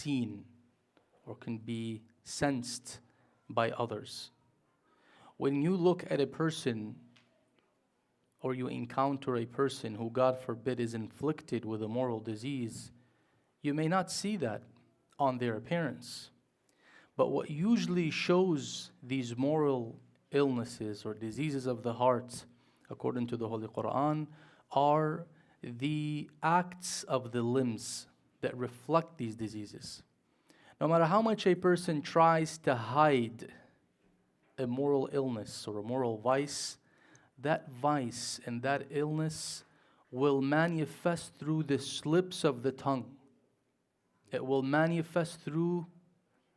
seen or can be sensed by others. When you look at a person or you encounter a person who, God forbid, is inflicted with a moral disease, you may not see that on their appearance. But what usually shows these moral illnesses or diseases of the heart, according to the Holy Quran, are the acts of the limbs that reflect these diseases. No matter how much a person tries to hide a moral illness or a moral vice, that vice and that illness will manifest through the slips of the tongue. It will manifest through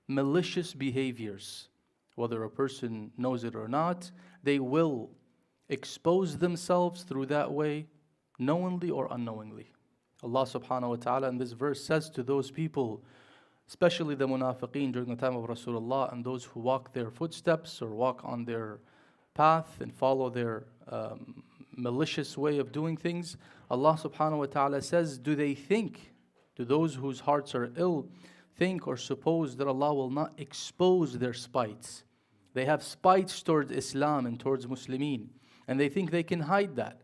malicious behaviors. Whether a person knows it or not, they will expose themselves through that way, knowingly or unknowingly. Allah subhanahu wa ta'ala in this verse says to those people, especially the munafiqeen during the time of Rasulullah and those who walk their footsteps or walk on their path and follow their malicious way of doing things, Allah subhanahu wa ta'ala says, do those whose hearts are ill, think or suppose that Allah will not expose their spites? They have spites towards Islam and towards Muslimin, and they think they can hide that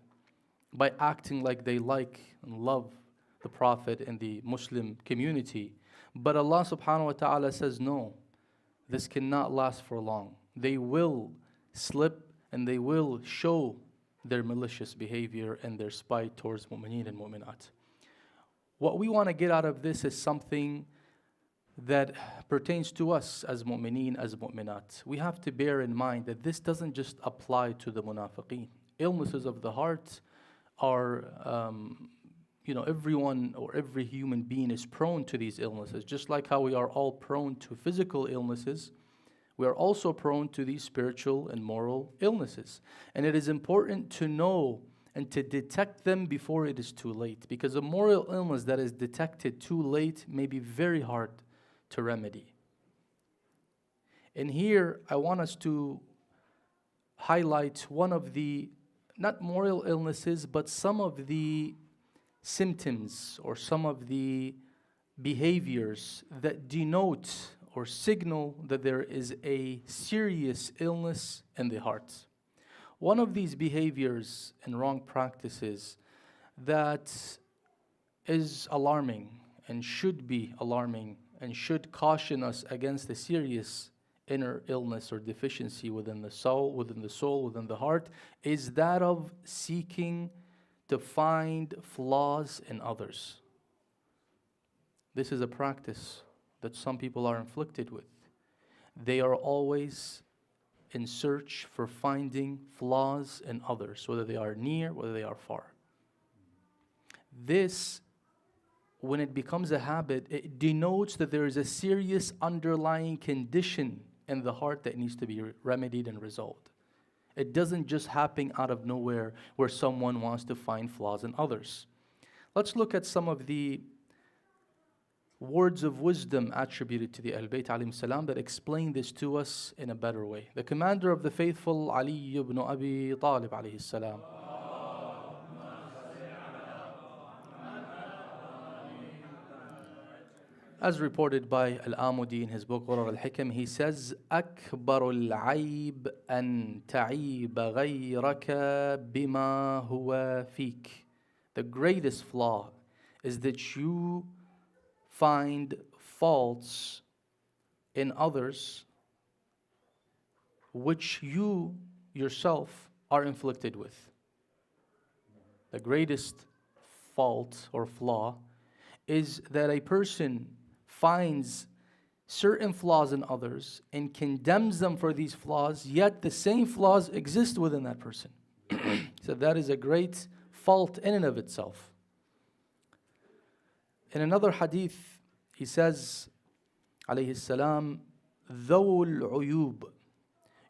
by acting like they like and love the Prophet and the Muslim community. But Allah subhanahu wa ta'ala says, no, this cannot last for long. They will slip and they will show their malicious behavior and their spite towards mu'mineen and mu'minat. What we want to get out of this is something that pertains to us as mu'mineen, as mu'minat. We have to bear in mind that this doesn't just apply to the munafiqeen. Illnesses of the heart are, everyone or every human being is prone to these illnesses. Just like how we are all prone to physical illnesses, we are also prone to these spiritual and moral illnesses. And it is important to know and to detect them before it is too late, because a moral illness that is detected too late may be very hard to remedy. And here I want us to highlight one of the, not moral illnesses, but some of the symptoms or some of the behaviors that denote or signal that there is a serious illness in the heart. One of these behaviors and wrong practices that is alarming and should be alarming and should caution us against a serious inner illness or deficiency within the soul, within the heart, is that of seeking to find flaws in others. This is a practice that some people are inflicted with. They are always in search for finding flaws in others, whether they are near, whether they are far. This, when it becomes a habit, it denotes that there is a serious underlying condition in the heart that needs to be remedied and resolved. It doesn't just happen out of nowhere where someone wants to find flaws in others. Let's look at some of the words of wisdom attributed to the Ahl-Bayt alayhim salam that explain this to us in a better way. The commander of the faithful, Ali ibn Abi Talib alayhi salam, as reported by Al-Amudi in his book Ghurar al-Hikam, he says, أكبر العيب أن تعيب غيرك بما هو فيك. The greatest flaw is that you find faults in others which you yourself are inflicted with. The greatest fault or flaw is that a person finds certain flaws in others and condemns them for these flaws, yet the same flaws exist within that person. So that is a great fault in and of itself. In another hadith, he says, alayhi salam, ذو العيوب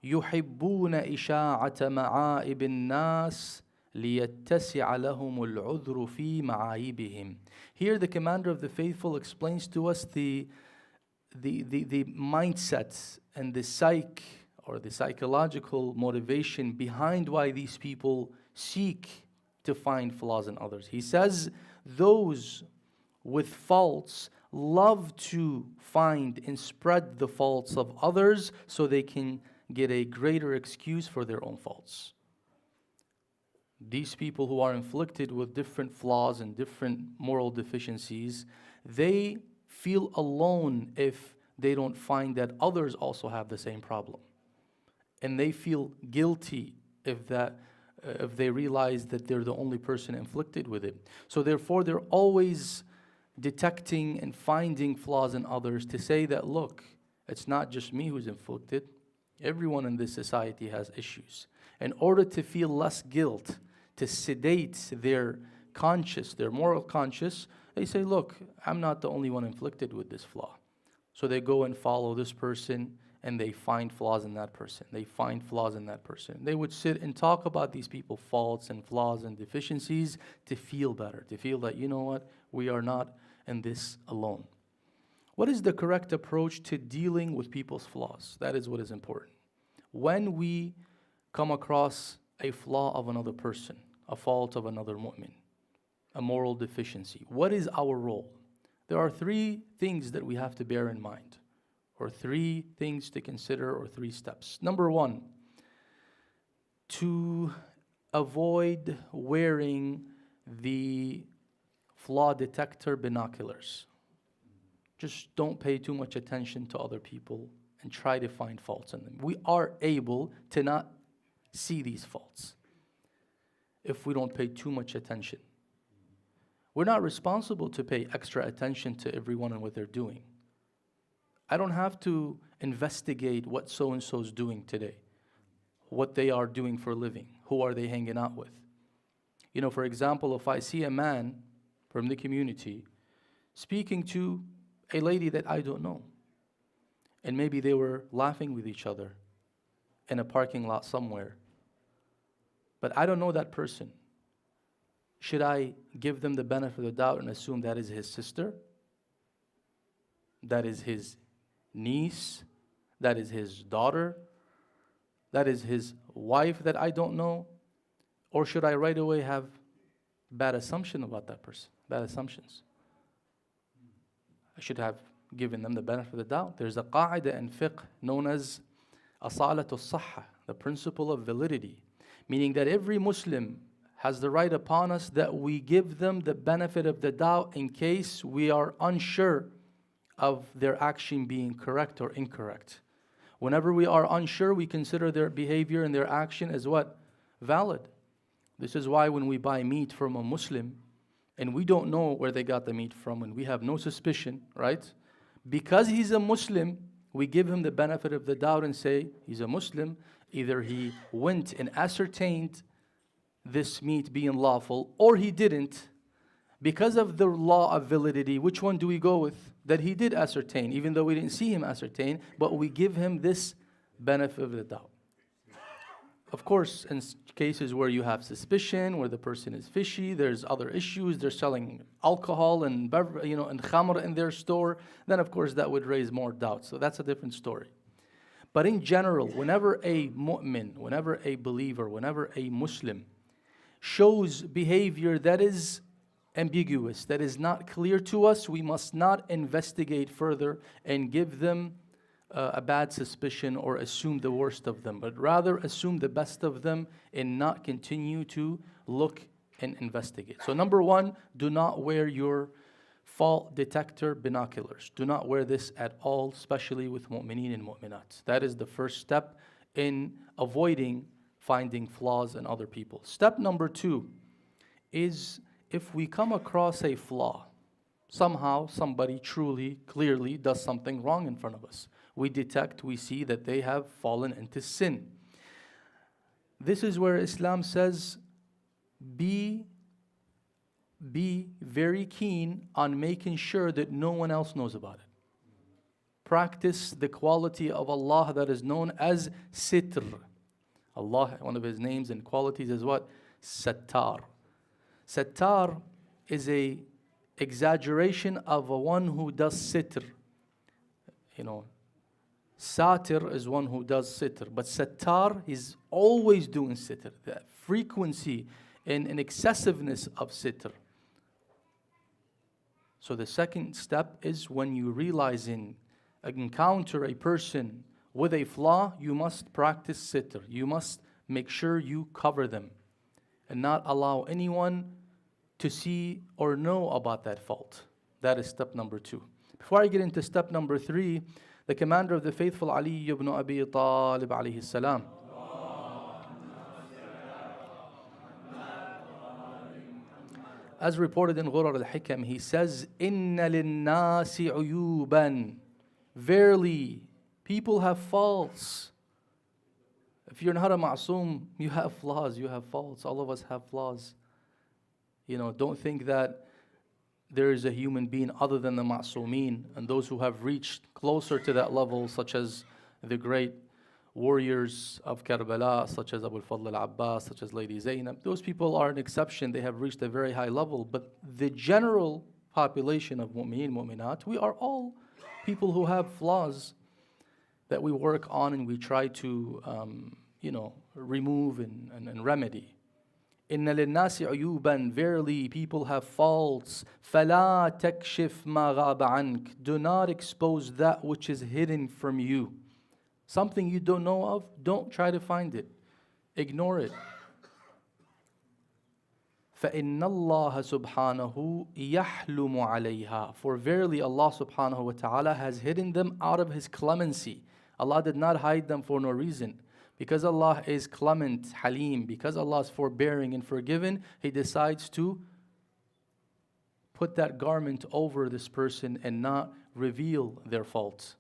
يحبون إشاعة معائب الناس ليتسع لهم العذر في معايبهم. Here the commander of the faithful explains to us the mindset and the psychological motivation behind why these people seek to find flaws in others. He says, those with faults love to find and spread the faults of others so they can get a greater excuse for their own faults. These people who are inflicted with different flaws and different moral deficiencies, they feel alone if they don't find that others also have the same problem. And they feel guilty if they realize that they're the only person inflicted with it. So therefore, they're always detecting and finding flaws in others to say that, look, it's not just me who's inflicted. Everyone in this society has issues. In order to feel less guilt, to sedate their conscience, their moral conscience, they say, look, I'm not the only one inflicted with this flaw. So they go and follow this person, and they find flaws in that person. They find flaws in that person. They would sit and talk about these people's faults and flaws and deficiencies to feel better, to feel that, you know what, we are not in this alone. What is the correct approach to dealing with people's flaws? That is what is important. When we come across a flaw of another person, a fault of another mu'min, a moral deficiency, what is our role? There are three things that we have to bear in mind, or three things to consider, or three steps. Number one, to avoid wearing the flaw detector binoculars. Just don't pay too much attention to other people and try to find faults in them. We are able to not see these faults if we don't pay too much attention. We're not responsible to pay extra attention to everyone and what they're doing. I don't have to investigate what so-and-so is doing today, what they are doing for a living, who are they hanging out with. You know, for example, if I see a man from the community speaking to a lady that I don't know, and maybe they were laughing with each other in a parking lot somewhere, but I don't know that person, should I give them the benefit of the doubt and assume that is his sister? That is his niece? That is his daughter? That is his wife that I don't know? Or should I right away have bad assumption about that person? Bad assumptions. I should have given them the benefit of the doubt. There's a qaida in fiqh known as asalatul sahha, the principle of validity, meaning that every Muslim has the right upon us that we give them the benefit of the doubt in case we are unsure of their action being correct or incorrect. Whenever we are unsure, we consider their behavior and their action as what? Valid. This is why when we buy meat from a Muslim and we don't know where they got the meat from and we have no suspicion, right? Because he's a Muslim, we give him the benefit of the doubt and say, he's a Muslim, either he went and ascertained this meat being lawful, or he didn't. Because of the law of validity, which one do we go with? That he did ascertain, even though we didn't see him ascertain, but we give him this benefit of the doubt. Of course, in cases where you have suspicion, where the person is fishy, there's other issues, they're selling alcohol and and khamr in their store, then of course that would raise more doubt. So that's a different story. But in general, whenever a mu'min, whenever a believer, whenever a Muslim shows behavior that is ambiguous, that is not clear to us, we must not investigate further and give them a bad suspicion or assume the worst of them, but rather assume the best of them and not continue to look and investigate. So number one, do not wear your fault detector binoculars. Do not wear this at all, especially with mu'mineen and mu'minat. That is the first step in avoiding finding flaws in other people. Step number two is if we come across a flaw, somehow somebody truly, clearly does something wrong in front of us. We detect, we see that they have fallen into sin. This is where Islam says, be very keen on making sure that no one else knows about it. Practice the quality of Allah that is known as sitr. Allah, one of His names and qualities is what? Sattar. Sattar is a exaggeration of a one who does sitr. Satir is one who does sitr, but sattar is always doing sitr. The frequency and excessiveness of sitr. So the second step is when you encounter a person with a flaw, you must practice sitr. You must make sure you cover them and not allow anyone to see or know about that fault. That is step number 2. Before I get into step number 3, the commander of the faithful, Ali ibn Abi Talib alayhi salam, as reported in Ghurar al-Hikam, he says, "Inna linnasi uyuban." Verily, people have faults. If you're not a ma'soom, you have flaws, you have faults. All of us have flaws. Don't think that there is a human being other than the ma'soomeen, and those who have reached closer to that level, such as the great warriors of Karbala, such as Abu al-Fadl al-Abbas, such as Lady Zainab. Those people are an exception. They have reached a very high level. But the general population of mu'mineen, mu'minat, we are all people who have flaws that we work on and we try to, remove and remedy. Inna linnasi uyuban, verily people have faults. Fala takshif ma ghaba ank, do not expose that which is hidden from you. Something you don't know of, don't try to find it. Ignore it. فَإِنَّ اللَّهَ سُبْحَانَهُ يَحْلُمُ عَلَيْهَا, for verily Allah subhanahu wa ta'ala has hidden them out of His clemency. Allah did not hide them for no reason. Because Allah is clement, halim, because Allah is forbearing and forgiving, He decides to put that garment over this person and not reveal their faults.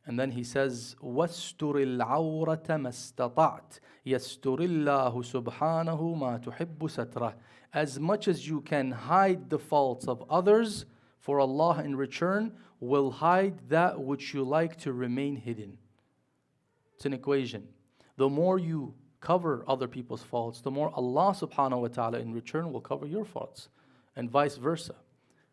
And then He says, وَاسْتُرِ الْعَوْرَةَ مَا اسْتَطَعْتَ يَسْتُرِ اللَّهُ سُبْحَانَهُ مَا تُحِبُّ سَتْرَهُ. As much as you can hide the faults of others, for Allah in return will hide that which you like to remain hidden. It's an equation. The more you cover other people's faults, the more Allah subhanahu wa ta'ala in return will cover your faults. And vice versa.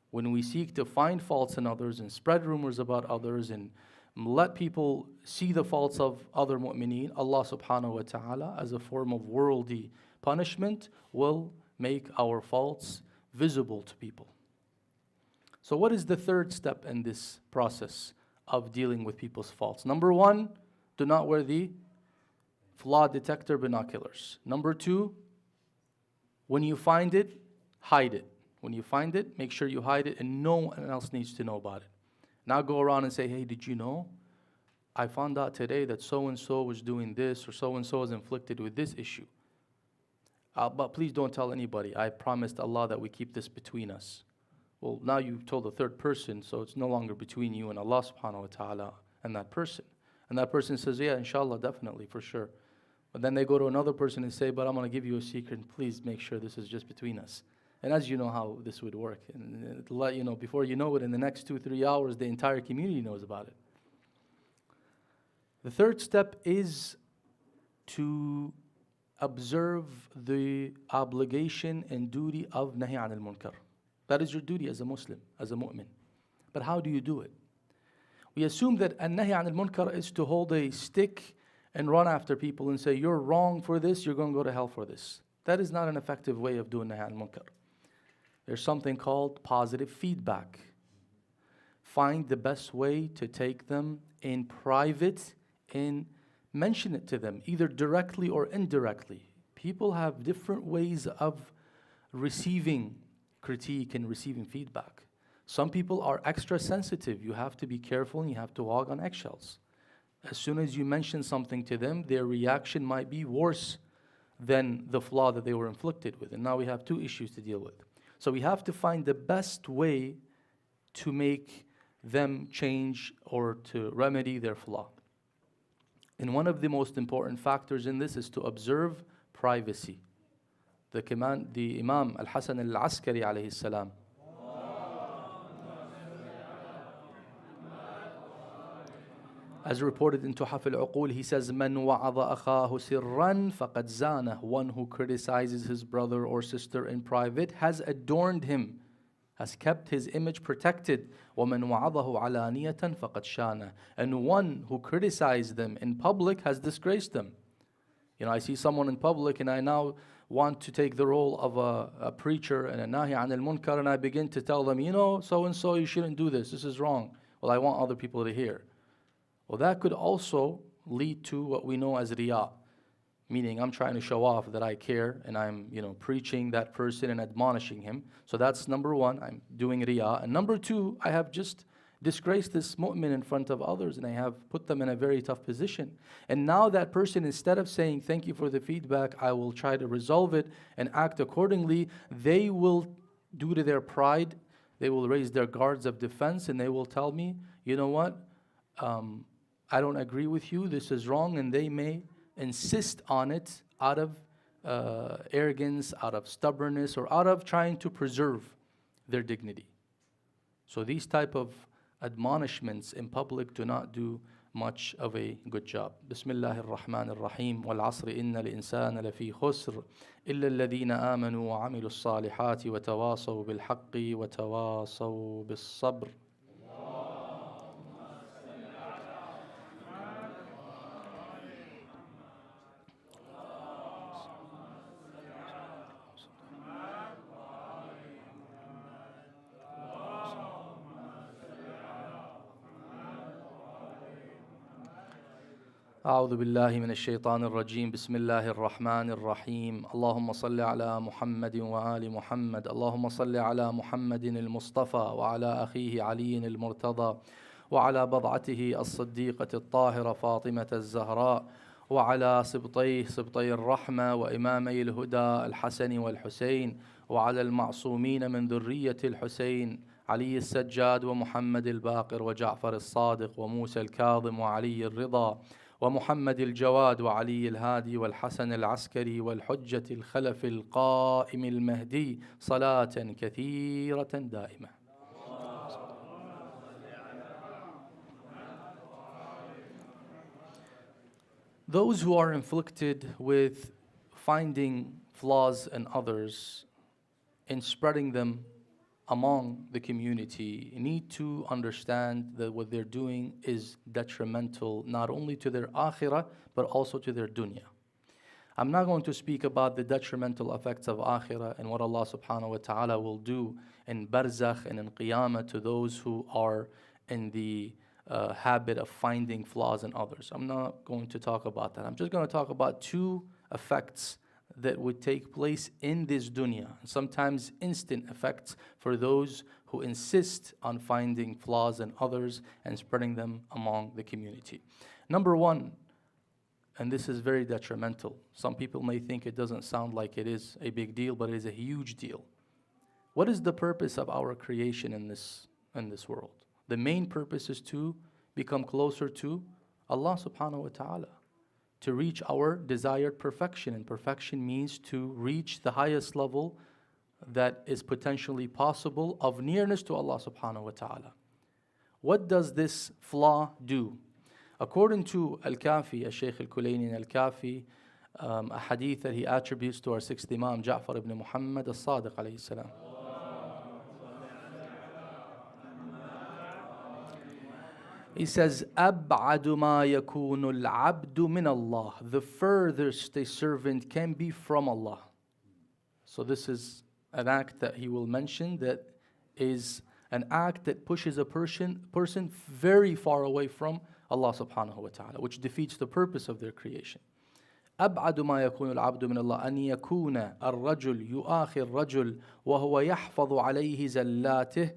When we seek to find faults in others and spread rumors about others and let people see the faults of other mu'mineen, Allah subhanahu wa ta'ala, as a form of worldly punishment, will make our faults visible to people. So what is the third step in this process of dealing with people's faults? Number 1, do not wear the flaw detector binoculars. Number 2, when you find it, hide it. When you find it, make sure you hide it and no one else needs to know about it. Not go around and say, hey, did you know? I found out today that so-and-so was doing this, or so-and-so was inflicted with this issue. But please don't tell anybody. I promised Allah that we keep this between us. Well, now you've told a third person, so it's no longer between you and Allah subhanahu wa ta'ala and that person. And that person says, yeah, inshallah, definitely, for sure. But then they go to another person and say, but I'm going to give you a secret, and please make sure this is just between us. And as you know how this would work, and it'll let you know, before you know it, in the next 2-3 hours, the entire community knows about it. The third step is to observe the obligation and duty of nahi anil munkar. That is your duty as a Muslim, as a mu'min. But how do you do it? We assume that an-nahi anil munkar is to hold a stick and run after people and say, you're wrong for this, you're going to go to hell for this. That is not an effective way of doing nahi anil munkar. There's something called positive feedback. Find the best way to take them in private and mention it to them, either directly or indirectly. People have different ways of receiving critique and receiving feedback. Some people are extra sensitive. You have to be careful and you have to walk on eggshells. As soon as you mention something to them, their reaction might be worse than the flaw that they were inflicted with. And now we have 2 issues to deal with. So we have to find the best way to make them change or to remedy their flaw. And one of the most important factors in this is to observe privacy. The Imam Al-Hasan Al-Askari alayhi salam, as reported in Tuhaf al-Uqul, he says, "Man wa'adha akhahu sirran faqad zanah." One who criticizes his brother or sister in private has adorned him, has kept his image protected. وَمَنْ وَعَظَهُ عَلَانِيَةً فَقَدْ شَانَ. And one who criticized them in public has disgraced them. I see someone in public and I now want to take the role of a preacher and a nahi an al-munkar, and I begin to tell them, so and so, you shouldn't do this. This is wrong. Well, I want other people to hear. Well, that could also lead to what we know as riyā, meaning I'm trying to show off that I care and I'm, preaching that person and admonishing him. So that's number one, I'm doing riyā. And number two, I have just disgraced this mu'min in front of others and I have put them in a very tough position. And now that person, instead of saying, thank you for the feedback, I will try to resolve it and act accordingly, they will, due to their pride, they will raise their guards of defense and they will tell me, you know what, I don't agree with you, this is wrong, and they may insist on it out of arrogance, out of stubbornness, or out of trying to preserve their dignity. So these type of admonishments in public do not do much of a good job. Bismillahir Rahmanir Rahim. Wal asri innal insana lafi khusr illa alladhina amanu wa amilus salihati wa tawasaw bil haqqi wa tawasaw bis sabr. أعوذ بالله من الشيطان الرجيم بسم الله الرحمن الرحيم اللهم صل على محمد وآل محمد اللهم صل على محمد المصطفى وعلى أخيه علي المرتضى وعلى بضعته الصديقة الطاهرة فاطمة الزهراء وعلى سبطي الرحمة وإمامي الهدى الحسن والحسين وعلى المعصومين من ذرية الحسين علي السجاد ومحمد الباقر وجعفر الصادق وموسى الكاظم وعلي الرضا ومحمد الجواد وعلي الهادي والحسن العسكري والحجة الخلف القائم المهدي صلاة كثيرة دائمة. Those who are inflicted with finding flaws in others and spreading them among the community need to understand that what they're doing is detrimental not only to their akhirah but also to their dunya. I'm not going to speak about the detrimental effects of akhirah and what Allah subhanahu wa ta'ala will do in barzakh and in qiyamah to those who are in the habit of finding flaws in others. I'm not going to talk about that. I'm just going to talk about two effects that would take place in this dunya, sometimes instant effects for those who insist on finding flaws in others and spreading them among the community. Number one, and this is very detrimental. Some people may think it doesn't sound like it is a big deal, but it is a huge deal. What is the purpose of our creation in this world? The main purpose is to become closer to Allah subhanahu wa ta'ala, to reach our desired perfection. And perfection means to reach the highest level that is potentially possible of nearness to Allah subhanahu wa ta'ala. What does this flaw do? According to Al-Kafi, Al-Shaykh Al-Kulayni Al-Kafi, a hadith that he attributes to our sixth Imam, Ja'far ibn Muhammad As-Sadiq alayhi salam. He says, أَبْعَدُ مَا يَكُونُ الْعَبْدُ مِنَ اللَّهِ. The furthest a servant can be from Allah. So this is an act that he will mention that is an act that pushes a person very far away from Allah subhanahu wa ta'ala, which defeats the purpose of their creation. أبعد ما يكون العبد من الله أن يكون الرجل يؤاخي الرجل وهو يحفظ عليه زلاته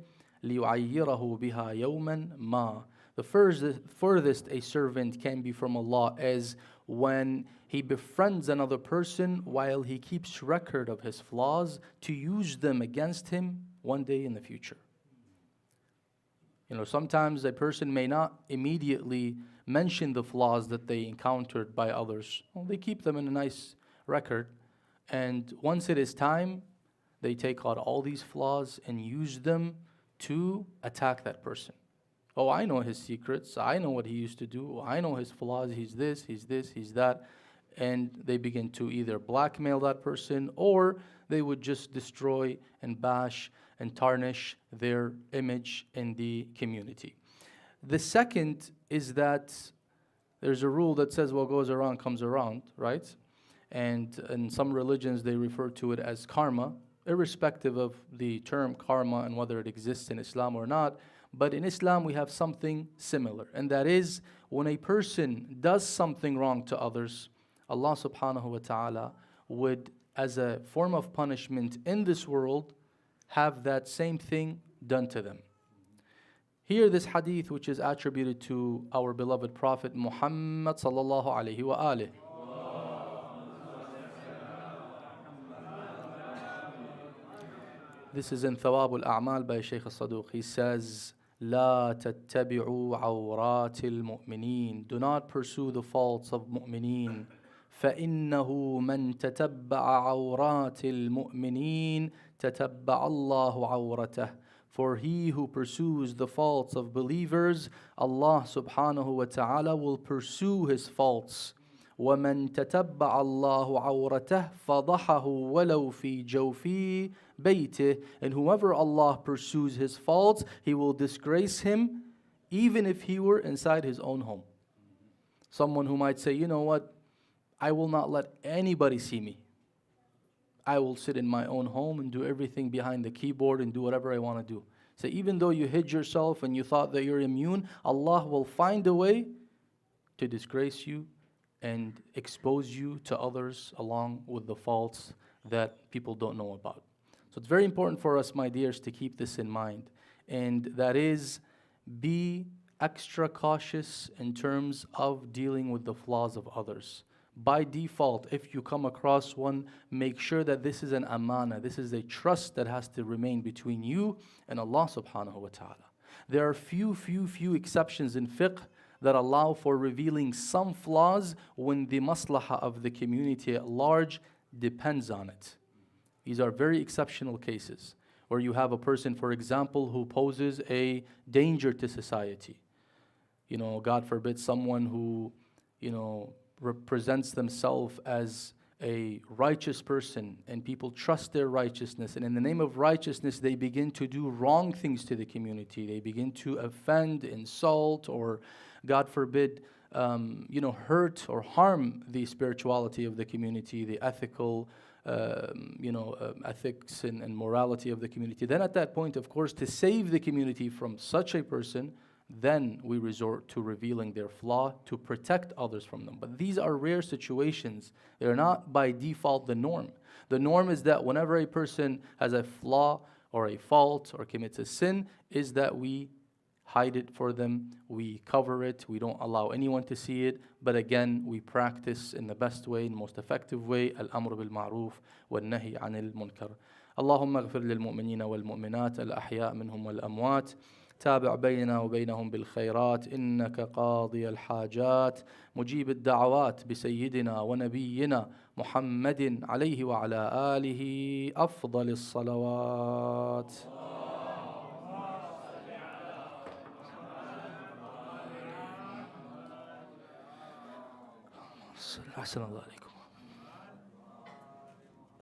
ليعيره بها يوما ما. The furthest a servant can be from Allah is when he befriends another person while he keeps record of his flaws to use them against him one day in the future. Sometimes a person may not immediately mention the flaws that they encountered by others. Well, they keep them in a nice record, and once it is time, they take out all these flaws and use them to attack that person. Oh, I know his secrets. I know what he used to do. I know his flaws. He's this, he's that. And they begin to either blackmail that person or they would just destroy and bash and tarnish their image in the community. The second is that there's a rule that says what goes around comes around, right? And in some religions, they refer to it as karma, irrespective of the term karma and whether it exists in Islam or not. But in Islam, we have something similar, and that is when a person does something wrong to others, Allah subhanahu wa ta'ala would, as a form of punishment in this world, have that same thing done to them. Here, this hadith, which is attributed to our beloved Prophet Muhammad sallallahu alaihi wa alihi. This is in Thawab al-A'mal by Shaykh al-Saduq. He says, لا تتبعوا عورات المؤمنين. Do not pursue the faults of mu'mineen. فإنه من تتبع عورات المؤمنين تتبع الله عورته. For he who pursues the faults of believers, Allah subhanahu wa ta'ala will pursue his faults. وَمَنْ تَتَبَّعَ اللَّهُ عَوْرَتَهُ فَضَحَهُ وَلَوْ فِي جَوْفِي بَيْتِهِ. And whoever Allah pursues his faults, He will disgrace him even if he were inside his own home. Someone who might say, you know what, I will not let anybody see me. I will sit in my own home and do everything behind the keyboard and do whatever I want to do. So even though you hid yourself and you thought that you're immune, Allah will find a way to disgrace you and expose you to others along with the faults that people don't know about. So it's very important for us, my dears, to keep this in mind. And that is, be extra cautious in terms of dealing with the flaws of others. By default, if you come across one, make sure that this is an amana. This is a trust that has to remain between you and Allah subhanahu wa ta'ala. There are few exceptions in fiqh that allow for revealing some flaws when the maslahah of the community at large depends on it. These are very exceptional cases where you have a person, for example, who poses a danger to society. You know, God forbid, someone who, represents themselves as a righteous person, and people trust their righteousness, and in the name of righteousness they begin to do wrong things to the community. They begin to offend, insult, or God forbid, hurt or harm the spirituality of the community, the ethical ethics and morality of the community. Then at that point, of course, to save the community from such a person, then we resort to revealing their flaw to protect others from them. But these are rare situations. They're not by default the norm. The norm is that whenever a person has a flaw or a fault or commits a sin, is that we hide it for them, we cover it, we don't allow anyone to see it. But again, we practice in the best way, in the most effective way, al-amr bil-ma'ruf wal-nahi anil munkar. Allahumma ighfir lil-mu'minina wal-mu'minat al-ahya' minhum wal-amwat. تابع بيننا وبينهم بالخيرات إنك قاضي الحاجات مجيب الدعوات بسيدنا ونبينا محمد عليه وعلى آله أفضل الصلوات. أحسن الله عليكم.